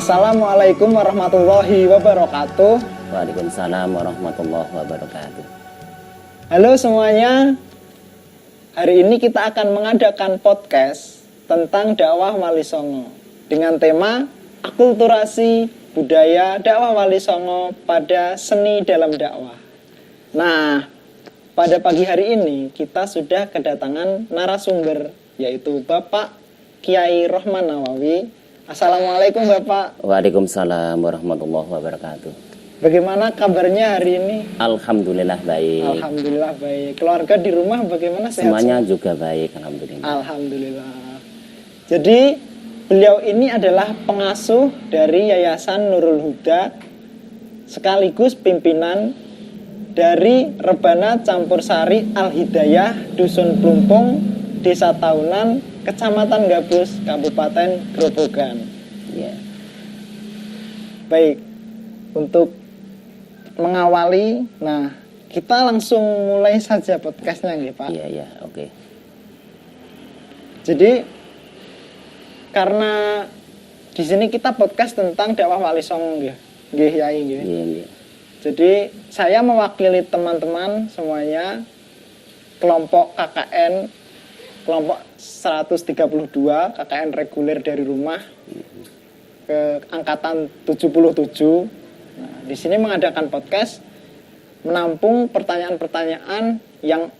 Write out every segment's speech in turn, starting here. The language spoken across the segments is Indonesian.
Assalamualaikum warahmatullahi wabarakatuh. Waalaikumsalam warahmatullahi wabarakatuh. Halo semuanya. Hari ini kita akan mengadakan podcast tentang dakwah Wali Songo dengan tema akulturasi budaya dakwah Wali Songo pada seni dalam dakwah. Nah, pada pagi hari ini kita sudah kedatangan narasumber, yaitu Bapak Kiai Rohman Nawawi. Assalamualaikum Bapak. Waalaikumsalam warahmatullahi wabarakatuh. Bagaimana kabarnya hari ini? Alhamdulillah baik. Alhamdulillah baik. Keluarga di rumah bagaimana, sehat? Semuanya juga baik, alhamdulillah. Alhamdulillah. Jadi beliau ini adalah pengasuh dari Yayasan Nurul Huda, sekaligus pimpinan dari Rebana Campur Sari Al Hidayah Dusun Plumpung, Desa Taunan, Kecamatan Gabus, Kabupaten Grobogan. Ya. Baik, untuk mengawali, nah kita langsung mulai saja podcastnya, nggih Pak. Iya, oke. Jadi karena di sini kita podcast tentang dakwah Wali Songo, nggih Yai, nggih. Iya. Jadi saya mewakili teman-teman semuanya kelompok KKN, kelompok 132 KKN reguler dari rumah ke angkatan 77. Nah, di sini mengadakan podcast menampung pertanyaan-pertanyaan yang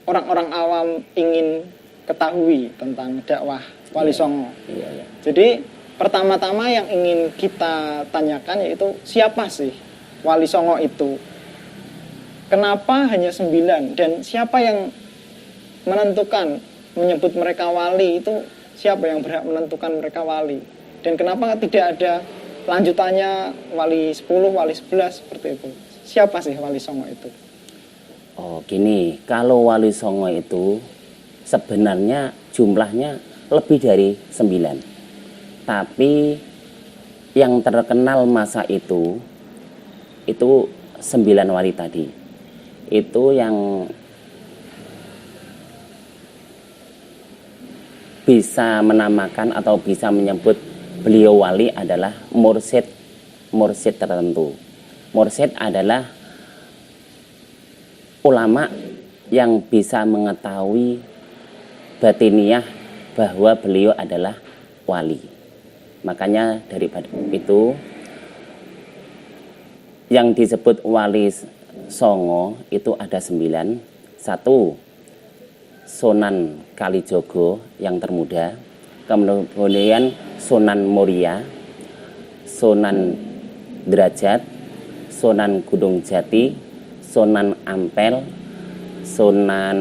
orang-orang awam ingin ketahui tentang dakwah Wali Songo. Iya. Jadi pertama-tama yang ingin kita tanyakan yaitu siapa sih Wali Songo itu? Kenapa hanya 9? Dan siapa yang menentukan menyebut mereka wali itu? Siapa yang berhak menentukan mereka wali? Dan kenapa tidak ada lanjutannya wali 10, wali 11 seperti itu? Siapa sih Wali Songo itu? Oh, gini, kalau Wali Songo itu sebenarnya jumlahnya lebih dari 9. Tapi yang terkenal masa itu 9 wali tadi. Itu yang bisa menamakan atau bisa menyebut beliau wali adalah mursyid tertentu. Mursyid adalah ulama yang bisa mengetahui batiniah bahwa beliau adalah wali. Makanya daripada itu yang disebut Wali Songo itu ada 9. 1, Sunan Kalijogo yang termuda, kemudian Sunan Muria, Sunan Derajat, Sunan Gunung Jati, Sunan Ampel, Sunan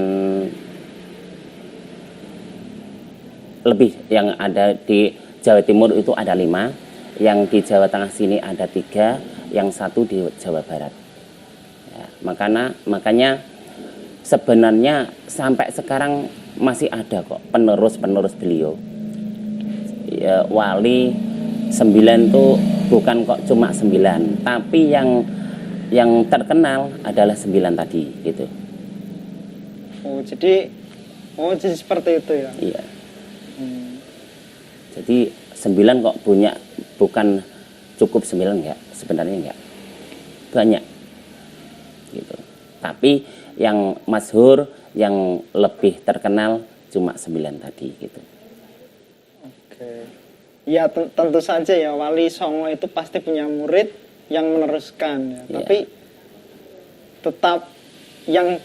lebih yang ada di Jawa Timur itu ada 5, yang di Jawa Tengah sini ada 3, yang 1 di Jawa Barat. Ya, makanya sebenarnya sampai sekarang masih ada kok penerus beliau. Ya, wali 9 tuh bukan kok cuma 9, tapi yang terkenal adalah 9 tadi gitu. Jadi seperti itu ya. Iya. Jadi 9 kok punya, bukan cukup 9 enggak, sebenarnya enggak. Banyak. Gitu. Tapi yang masyhur, yang lebih terkenal cuma 9 tadi gitu. Oke. Ya tentu saja ya, Wali Songo itu pasti punya murid yang meneruskan ya. Iya. Tapi tetap yang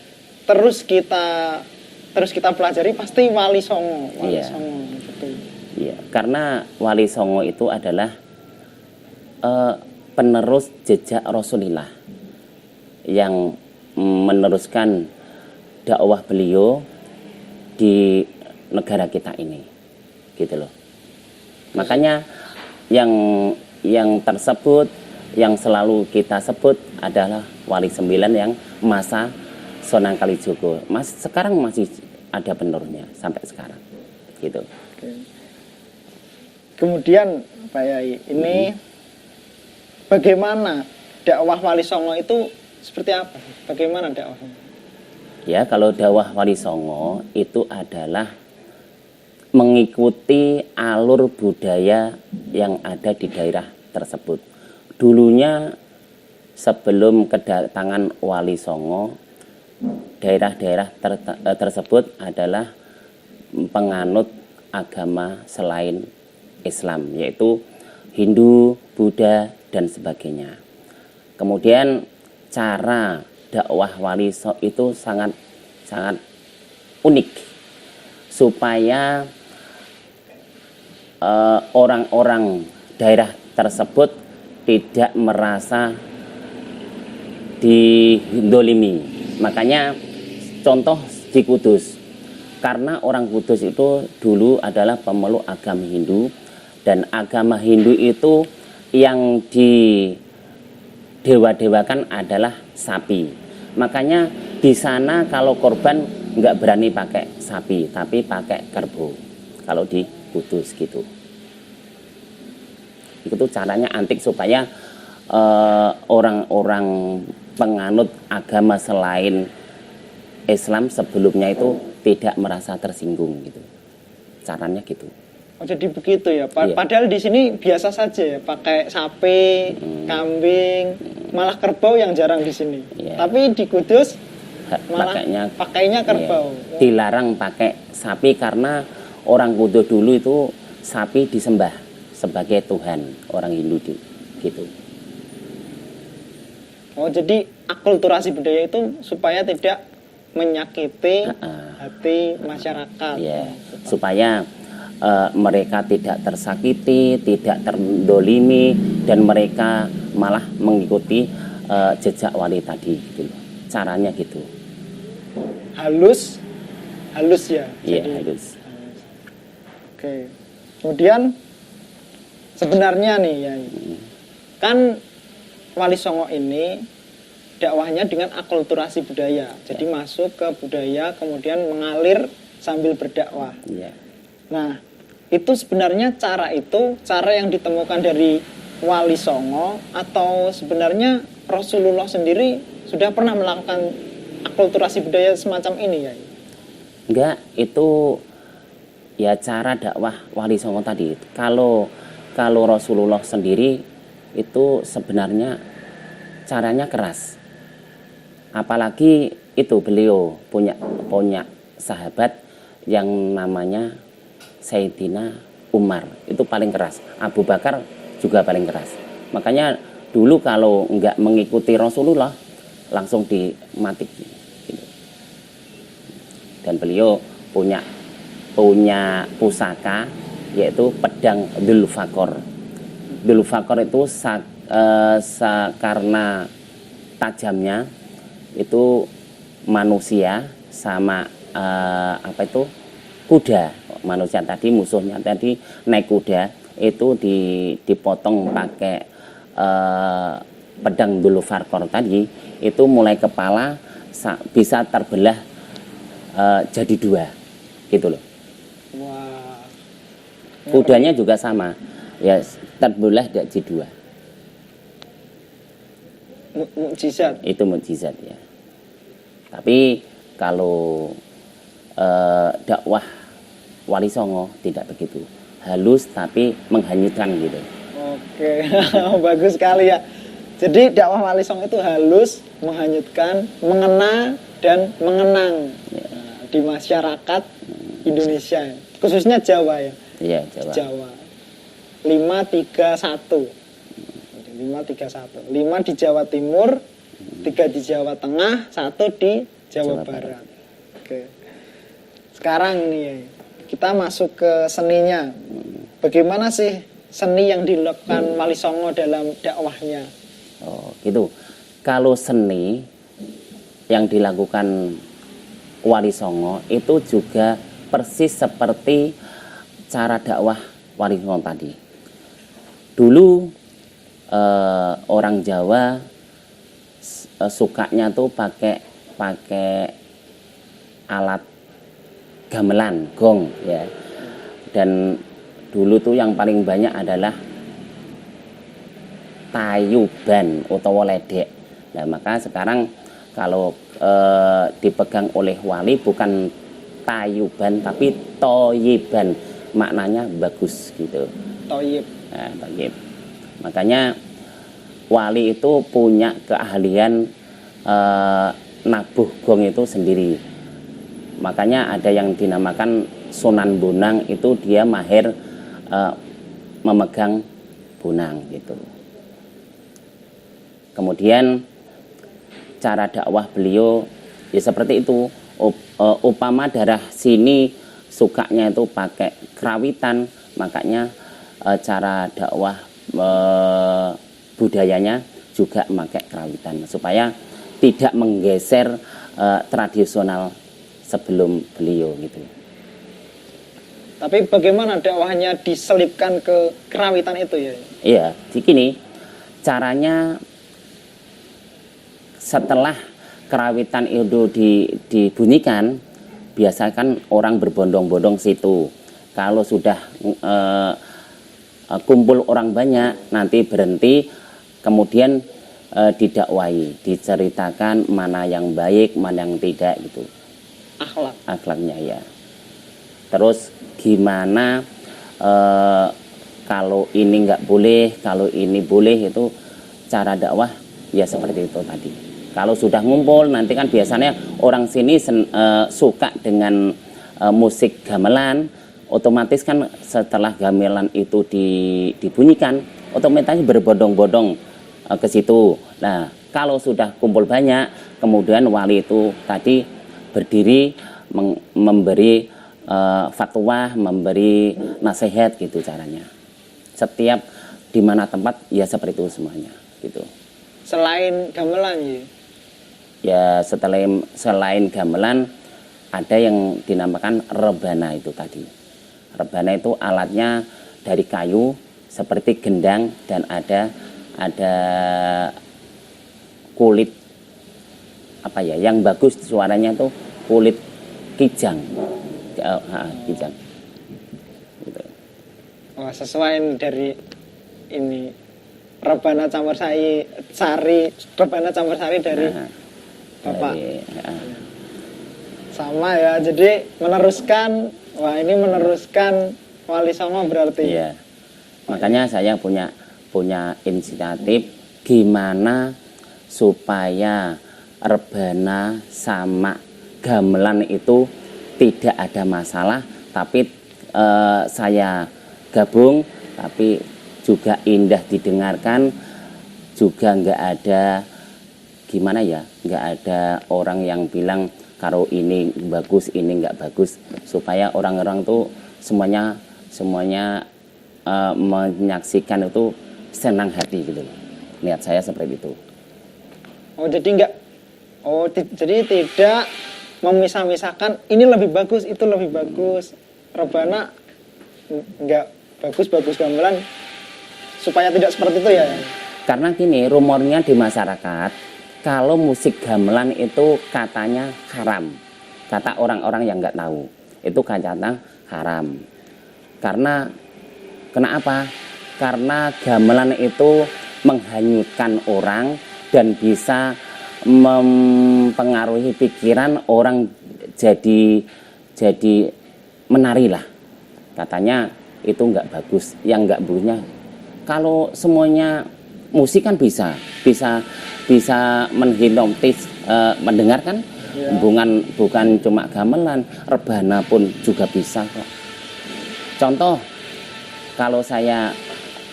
terus kita pelajari pasti Wali Songo, Wali Iya. Songo gitu. Iya, karena Wali Songo itu adalah penerus jejak Rasulullah yang meneruskan dakwah beliau di negara kita ini, gitu loh. Makanya yang tersebut, yang selalu kita sebut adalah Wali 9 yang masa Sunan Kalijogo. Sekarang masih ada penerusnya sampai sekarang, gitu. Oke. Kemudian Pak Yai, ini bagaimana dakwah Wali Songo itu seperti apa? Bagaimana dakwahnya? Ya, kalau dakwah Wali Songo itu adalah mengikuti alur budaya yang ada di daerah tersebut. Dulunya sebelum kedatangan Wali Songo, daerah-daerah tersebut adalah penganut agama selain Islam, yaitu Hindu, Buddha, dan sebagainya. Kemudian cara dakwah Wali Songo itu sangat unik, supaya orang-orang daerah tersebut tidak merasa didolimi. Makanya contoh di Kudus, karena orang Kudus itu dulu adalah pemeluk agama Hindu, dan agama Hindu itu yang didewa-dewakan adalah sapi. Makanya di sana kalau korban nggak berani pakai sapi, tapi pakai kerbau. Kalau di Kudus gitu. Itu caranya antik supaya orang-orang penganut agama selain Islam sebelumnya itu tidak merasa tersinggung gitu. Caranya gitu. Oh, jadi begitu ya. Iya. Padahal di sini biasa saja ya, pakai sapi, kambing, malah kerbau yang jarang di sini. Iya. Tapi di Kudus malah pakainya kerbau. Iya. Dilarang pakai sapi karena orang Kudus dulu itu sapi disembah sebagai Tuhan, orang Hindu gitu. Oh, jadi akulturasi budaya itu supaya tidak menyakiti hati masyarakat. Ya, supaya mereka tidak tersakiti, tidak terdolimi, dan mereka malah mengikuti jejak wali tadi gitu. Caranya gitu. Halus ya. Iya, Jadi halus. Oke. Kemudian sebenarnya nih ya, kan Wali Songo ini dakwahnya dengan akulturasi budaya. Jadi masuk ke budaya kemudian mengalir sambil berdakwah. Iya. Nah, itu sebenarnya cara yang ditemukan dari Wali Songo, atau sebenarnya Rasulullah sendiri sudah pernah melakukan akulturasi budaya semacam ini ya? Enggak, itu ya cara dakwah Wali Songo tadi. Kalau Rasulullah sendiri itu sebenarnya caranya keras. Apalagi itu beliau punya sahabat yang namanya Sayyidina Umar, itu paling keras. Abu Bakar juga paling keras. Makanya dulu kalau enggak mengikuti Rasulullah langsung dimati. Dan beliau punya pusaka, yaitu pedang Dzulfaqar. Dzulfaqar itu karena tajamnya itu manusia sama kuda. Manusia tadi, musuhnya tadi naik kuda, itu dipotong pakai pedang Dzulfaqar tadi, itu mulai kepala bisa terbelah jadi dua gitu loh. Wah. Kudanya juga sama, ya terbelah jadi dua. Mukjizat. Itu mukjizat ya. Tapi kalau dakwah Wali Songo tidak begitu, halus tapi menghanyutkan gitu. Oke, bagus sekali ya. Jadi dakwah Wali Songo itu halus, menghanyutkan, mengena dan mengenang di masyarakat Indonesia, khususnya Jawa ya. Iya, Jawa. Jawa. 531. 531. 5 di Jawa Timur, 3 di Jawa Tengah, 1 di Jawa Barat. Oke. Sekarang nih ya, kita masuk ke seninya. Bagaimana sih seni yang dilakukan Wali Songo dalam dakwahnya? Oh, gitu. Kalau seni yang dilakukan Wali Songo itu juga persis seperti cara dakwah Wali Songo tadi. Dulu orang Jawa sukanya tuh pakai alat gamelan, gong ya. Dan dulu tuh yang paling banyak adalah tayuban atau ledek. Nah, maka sekarang kalau dipegang oleh wali bukan tayuban tapi toyiban, maknanya bagus gitu. Toyib. Nah, toyib. Makanya wali itu punya keahlian nabuh gong itu sendiri. Makanya ada yang dinamakan Sunan Bonang, itu dia mahir memegang bonang gitu. Kemudian cara dakwah beliau ya seperti itu. Upama daerah sini sukanya itu pakai kerawitan, makanya cara dakwah budayanya juga pakai kerawitan supaya tidak menggeser tradisional sebelum beliau gitu. Tapi bagaimana dakwahnya diselipkan ke kerawitan itu ya? Iya, gini caranya. Setelah kerawitan itu dibunyikan, biasa kan orang berbondong-bondong situ. Kalau sudah kumpul orang banyak, nanti berhenti, kemudian didakwai, diceritakan mana yang baik, mana yang tidak gitu. Akhlaknya ya. Terus gimana kalau ini nggak boleh, kalau ini boleh, itu cara dakwah ya seperti itu tadi. Kalau sudah ngumpul, nanti kan biasanya orang sini suka dengan musik gamelan, otomatis kan setelah gamelan itu dibunyikan, otomatis berbondong-bondong ke situ. Nah, kalau sudah kumpul banyak, kemudian wali itu tadi berdiri memberi fatwa, memberi nasihat gitu caranya. Setiap di mana tempat ya seperti itu semuanya gitu. Selain gamelan ya? Ya selain gamelan ada yang dinamakan rebana itu tadi. Rebana itu alatnya dari kayu seperti gendang dan ada kulit apa ya yang bagus suaranya tuh kulit kijang. Kijang. Gitu. Oh, sesuai dari ini rebana campur sari dari Bapak. Sama ya, jadi meneruskan Wali Songo berarti. Iya. Makanya saya punya inisiatif gimana supaya rebana sama gamelan itu tidak ada masalah, tapi saya gabung, tapi juga indah didengarkan, juga nggak ada gimana ya, nggak ada orang yang bilang kalau ini bagus, ini nggak bagus, supaya orang-orang tuh semuanya menyaksikan itu senang hati gitu. Niat saya seperti itu. Jadi tidak memisah-misahkan ini lebih bagus, itu lebih bagus. Rebana nggak bagus gamelan, supaya tidak seperti itu ya. Karena gini, rumornya di masyarakat kalau musik gamelan itu katanya haram. Kata orang-orang yang nggak tahu, itu katanya haram. Karena kenapa? Karena gamelan itu menghanyutkan orang dan bisa mempengaruhi pikiran orang jadi menari lah. Katanya itu nggak bagus. Yang nggak bagusnya kalau semuanya musik kan bisa menghipnotis mendengarkan ya. Bukan cuma gamelan, rebana pun juga bisa kok. Contoh, kalau saya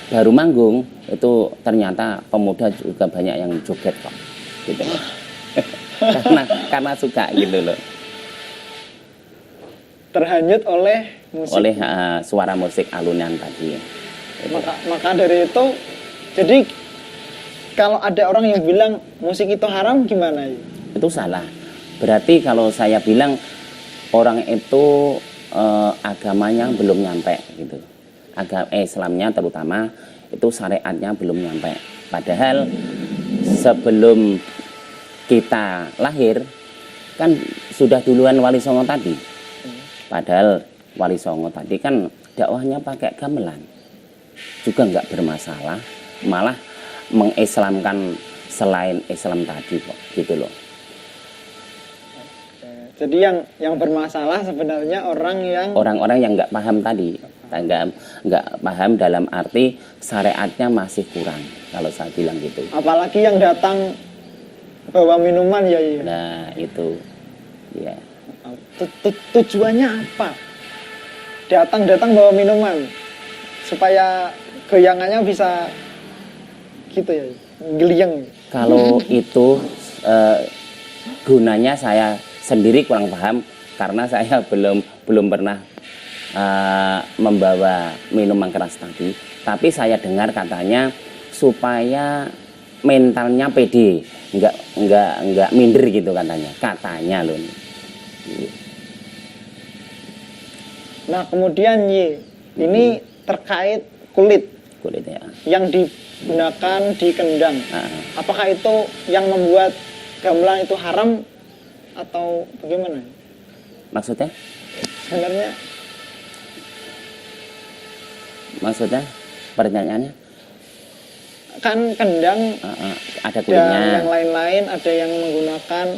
baru manggung itu ternyata pemuda juga banyak yang joget kok gitu. karena suka gitu loh, terhanyut oleh musik, suara musik alunan tadi. Maka dari itu, jadi kalau ada orang yang bilang musik itu haram, gimana ya? Itu salah. Berarti kalau saya bilang orang itu agamanya belum nyampe gitu. Islamnya terutama itu syariatnya belum nyampe. Padahal sebelum kita lahir kan sudah duluan Wali Songo tadi. Padahal Wali Songo tadi kan dakwahnya pakai gamelan, juga nggak bermasalah, malah mengislamkan selain Islam tadi kok gitu loh. Jadi yang bermasalah sebenarnya orang-orang yang nggak paham tadi, nggak paham dalam arti syariatnya masih kurang, kalau saya bilang gitu. apalagi yang datang bawa minuman ya. Nah itu, ya. Tujuannya apa? Datang bawa minuman supaya goyangannya bisa gitu ya, geliang. Kalau itu gunanya saya sendiri kurang paham karena saya belum pernah membawa minuman keras tadi. Tapi saya dengar katanya supaya mentalnya pede, nggak minder gitu katanya loh. Nah kemudian ini terkait kulit Ya. yang digunakan di kendang. Apakah itu yang membuat gamelan itu haram atau bagaimana? Maksudnya pertanyaannya kan kendang ada dan kulitnya. yang lain-lain ada yang menggunakan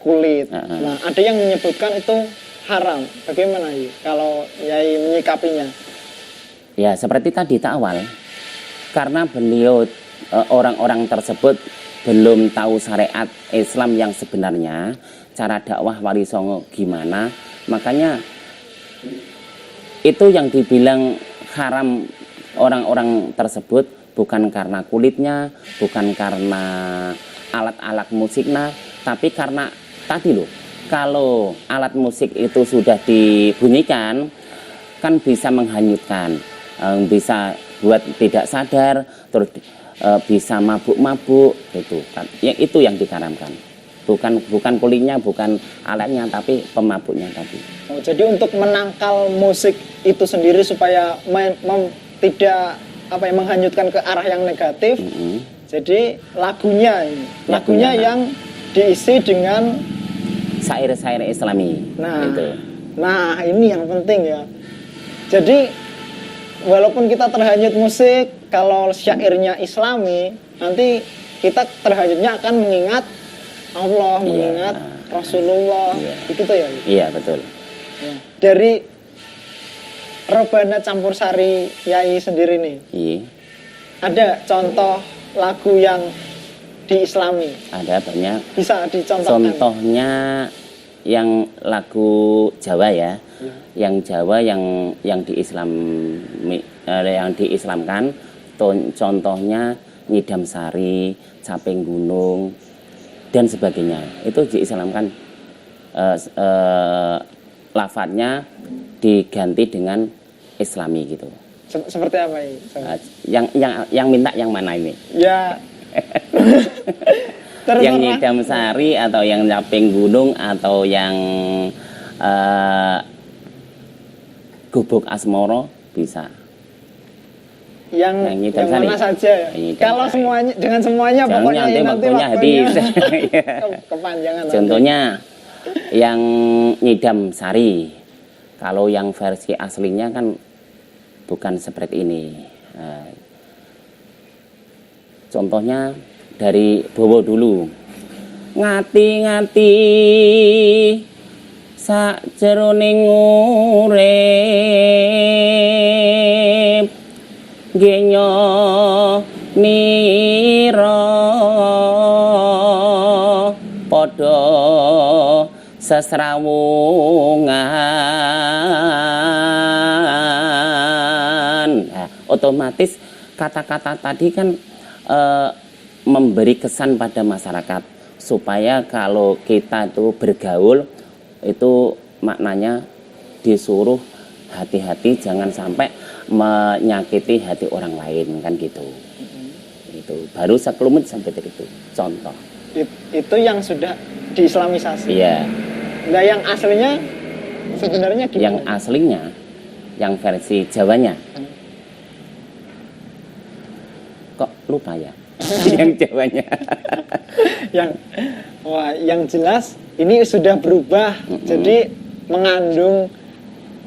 kulit. Nah ada yang menyebutkan itu haram. Bagaimana kalau Yai menyikapinya? Ya seperti tadi tak awal, karena beliau orang-orang tersebut belum tahu syariat Islam yang sebenarnya, cara dakwah Wali Songo gimana, makanya itu yang dibilang haram orang-orang tersebut bukan karena kulitnya, bukan karena alat-alat musiknya, tapi karena tadi loh, kalau alat musik itu sudah dibunyikan kan bisa menghanyutkan, bisa buat tidak sadar, terus bisa mabuk-mabuk gitu kan. Itu yang diharamkan. Bukan kulitnya, bukan alatnya, tapi pemabuknya tadi. Oh, jadi untuk menangkal musik itu sendiri supaya tidak menghanyutkan ke arah yang negatif. Jadi lagunya yang diisi dengan syair-syair Islami. Nah ini yang penting ya. Jadi walaupun kita terhanyut musik, kalau syairnya Islami, nanti kita terhanyutnya akan mengingat Allah, mengingat Rasulullah, begitu ya? Iya betul. Ya. Dari Rebana Campur Sari Yai sendiri nih, ada contoh lagu yang di-Islami? Ada banyak. Bisa dicontohkan? Contohnya yang lagu Jawa ya. Yang Jawa yang diislamkan, contohnya Nyidam Sari, Caping Gunung dan sebagainya. Itu diislamkan, lafadznya diganti dengan Islami gitu. Seperti apa ini? Yang minta yang mana ini? Ya. Yang Nyidam Sari atau yang Caping Gunung atau yang Gubuk Asmoro bisa. Yang mana saja. Kalau semuanya dengan semuanya pokoknya nanti habis. Kepanjangan. Contohnya yang Nyidam Sari. Kalau yang versi aslinya kan bukan seperti ini. Contohnya dari Bowo dulu. Ngati-ngati sakjeroning urip genya nira padha sesrawungan. Otomatis kata-kata tadi kan memberi kesan pada masyarakat supaya kalau kita itu bergaul itu maknanya disuruh hati-hati jangan sampai menyakiti hati orang lain kan gitu. Itu baru sekelumit sampai itu contoh. Itu yang sudah diislamisasi. Iya. Nah yang aslinya sebenarnya gimana? Yang aslinya, yang versi Jawanya. Kok lupa ya? Yang Jawanya. yang jelas ini sudah berubah, jadi mengandung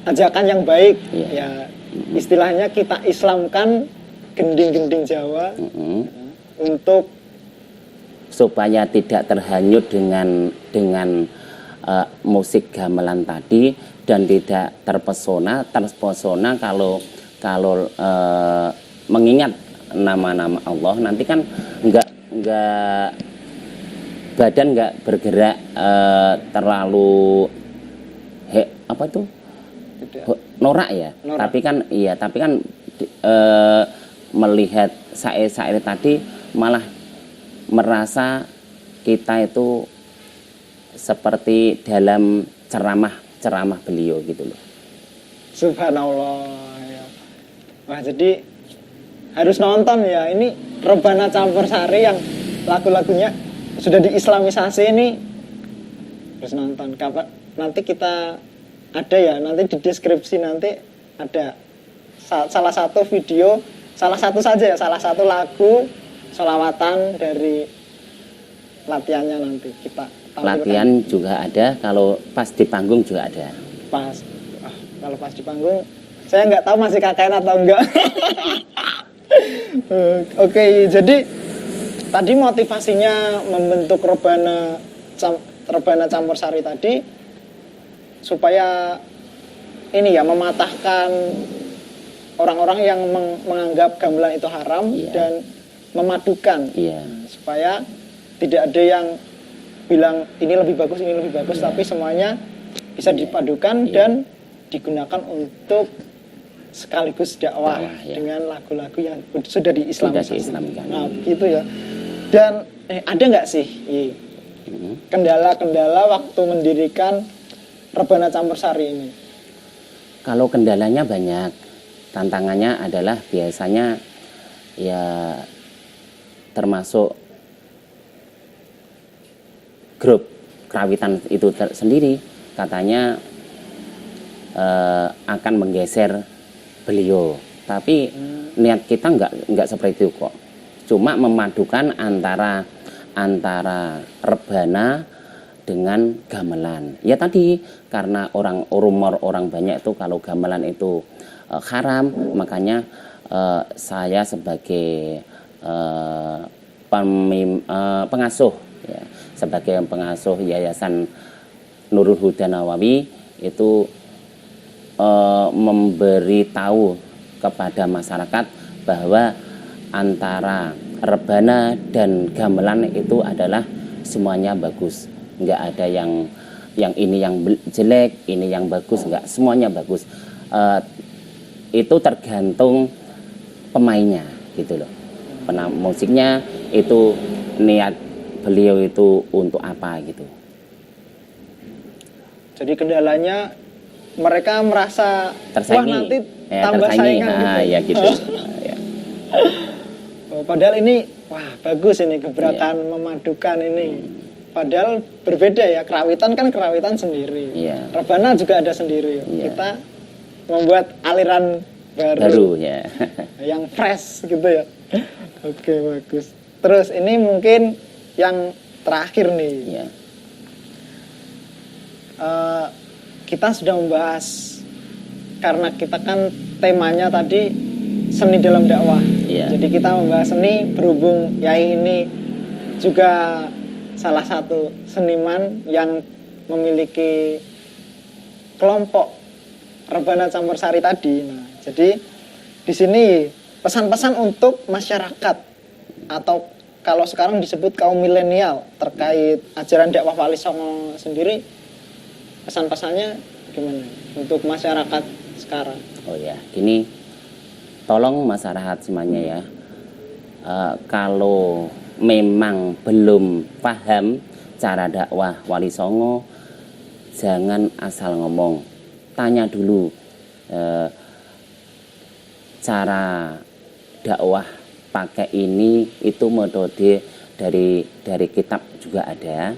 ajakan yang baik. Ya istilahnya kita Islamkan gending-gending Jawa untuk supaya tidak terhanyut dengan musik gamelan tadi dan tidak terpesona kalau mengingat nama-nama Allah, nanti kan nggak badan nggak bergerak terlalu apa tuh norak ya. Norak. Tapi kan melihat syair-syair tadi malah merasa kita itu seperti dalam ceramah beliau gitu loh. Subhanallah ya. Wah, jadi harus nonton ya. Ini Rebana Campursari yang lagu-lagunya sudah diislamisasi ini, harus nonton. Kapan nanti kita ada ya, nanti di deskripsi nanti ada salah satu video, salah satu lagu sholawatan dari latihannya nanti kita tampilkan. Latihan juga ada, kalau pas di panggung juga ada. Kalau pas di panggung saya nggak tahu masih KKN atau enggak. Oke, jadi tadi motivasinya membentuk Rebana Campursari tadi supaya ini ya, mematahkan orang-orang yang menganggap gamelan itu haram, dan memadukan, supaya tidak ada yang bilang ini lebih bagus, tapi semuanya bisa dipadukan dan digunakan untuk sekaligus dakwah dengan lagu-lagu yang sudah diislamisasi. Nah, gitu ya. Dan ada nggak sih kendala-kendala waktu mendirikan Rebana Campursari ini? Kalau kendalanya banyak, tantangannya adalah biasanya ya termasuk grup kerawitan itu sendiri katanya akan menggeser beliau, tapi niat kita nggak seperti itu kok. Cuma memadukan antara rebana dengan gamelan. Ya tadi karena orang banyak itu kalau gamelan itu haram, makanya saya sebagai pengasuh ya, sebagai pengasuh Yayasan Nurul Huda Nawawi itu memberitahu kepada masyarakat bahwa antara rebana dan gamelan itu adalah semuanya bagus, nggak ada yang ini yang jelek, ini yang bagus, nggak, semuanya bagus. Itu tergantung pemainnya gitu loh, musiknya itu niat beliau itu untuk apa gitu. Jadi kendalanya mereka merasa tersaingi. Wah nanti tambah saingan gitu. Ya gitu. Padahal ini bagus ini gebrakan memadukan ini. Padahal berbeda ya, kerawitan kan kerawitan sendiri. Rebana juga ada sendiri. Kita membuat aliran baru ya. Yang fresh gitu ya. Oke, bagus. Terus ini mungkin yang terakhir nih. Kita sudah membahas, karena kita kan temanya tadi seni dalam dakwah. Jadi kita membahas seni, berhubung Yai ini juga salah satu seniman yang memiliki kelompok Rebana Campursari tadi. Nah, jadi di sini pesan-pesan untuk masyarakat, atau kalau sekarang disebut kaum milenial, terkait ajaran dakwah Wali Songo sendiri, pesan-pesannya gimana untuk masyarakat sekarang? Oh ya, gini, tolong masyarakat semuanya ya, kalau memang belum paham cara dakwah Wali Songo, jangan asal ngomong, tanya dulu cara dakwah pakai ini, itu metode dari kitab juga ada,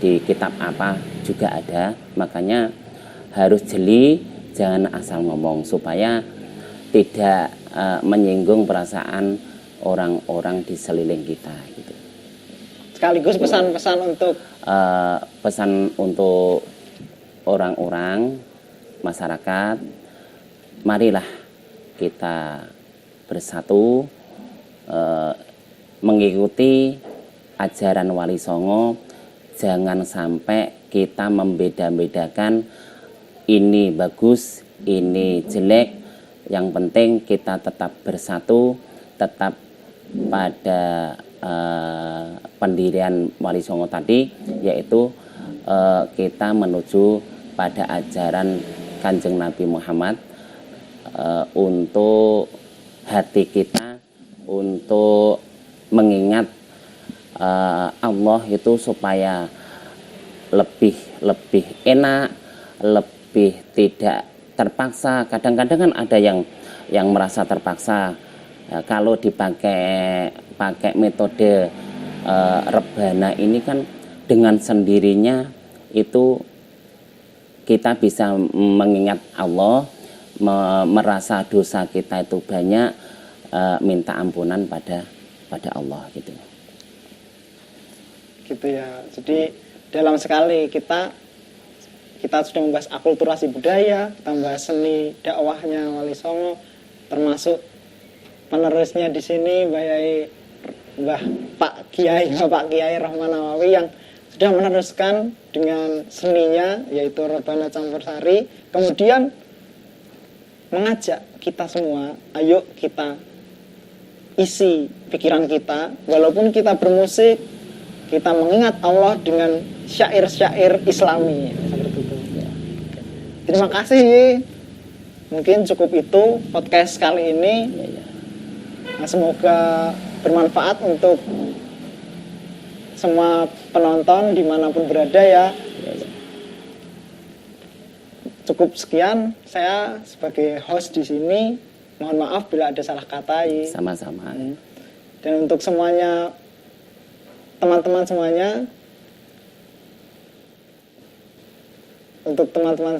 di kitab apa juga ada. Makanya harus jeli, jangan asal ngomong, supaya tidak menyinggung perasaan orang-orang di sekeliling kita gitu. Sekaligus pesan-pesan untuk pesan untuk orang-orang masyarakat, marilah kita bersatu mengikuti ajaran Wali Songo, jangan sampai kita membeda-bedakan ini bagus, ini jelek. Yang penting kita tetap bersatu, tetap pada pendirian Wali Songo tadi, yaitu kita menuju pada ajaran Kanjeng Nabi Muhammad, untuk hati kita, untuk mengingat Allah itu supaya lebih enak, lebih tidak terpaksa. Kadang-kadang kan ada yang merasa terpaksa. Kalau dipakai metode rebana ini kan dengan sendirinya itu kita bisa mengingat Allah, merasa dosa kita itu banyak, minta ampunan pada Allah gitu. Gitu ya. Jadi dalam sekali kita sudah membahas akulturasi budaya, kita membahas seni dakwahnya Wali Songo, termasuk penerusnya di sini Pak Kiai Rahman Nawawi yang sudah meneruskan dengan seninya yaitu rebana campur sari, kemudian mengajak kita semua, ayo kita isi pikiran kita, walaupun kita bermusik, kita mengingat Allah dengan syair-syair Islami seperti itu. Terima kasih. Mungkin cukup itu podcast kali ini. Nah, semoga bermanfaat untuk semua penonton dimanapun berada ya. Cukup sekian, saya sebagai host di sini. Mohon maaf bila ada salah kata. Sama-sama. Dan untuk semuanya, teman-teman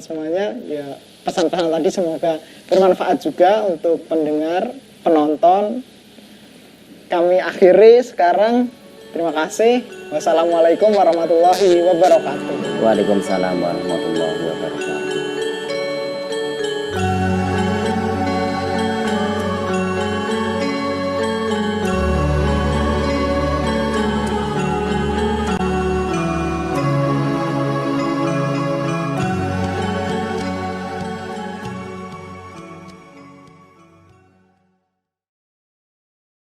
semuanya, ya pesan-pesan tadi semoga bermanfaat juga untuk pendengar, penonton. Kami akhiri sekarang. Terima kasih. Wassalamualaikum warahmatullahi wabarakatuh. Waalaikumsalam warahmatullahi wabarakatuh.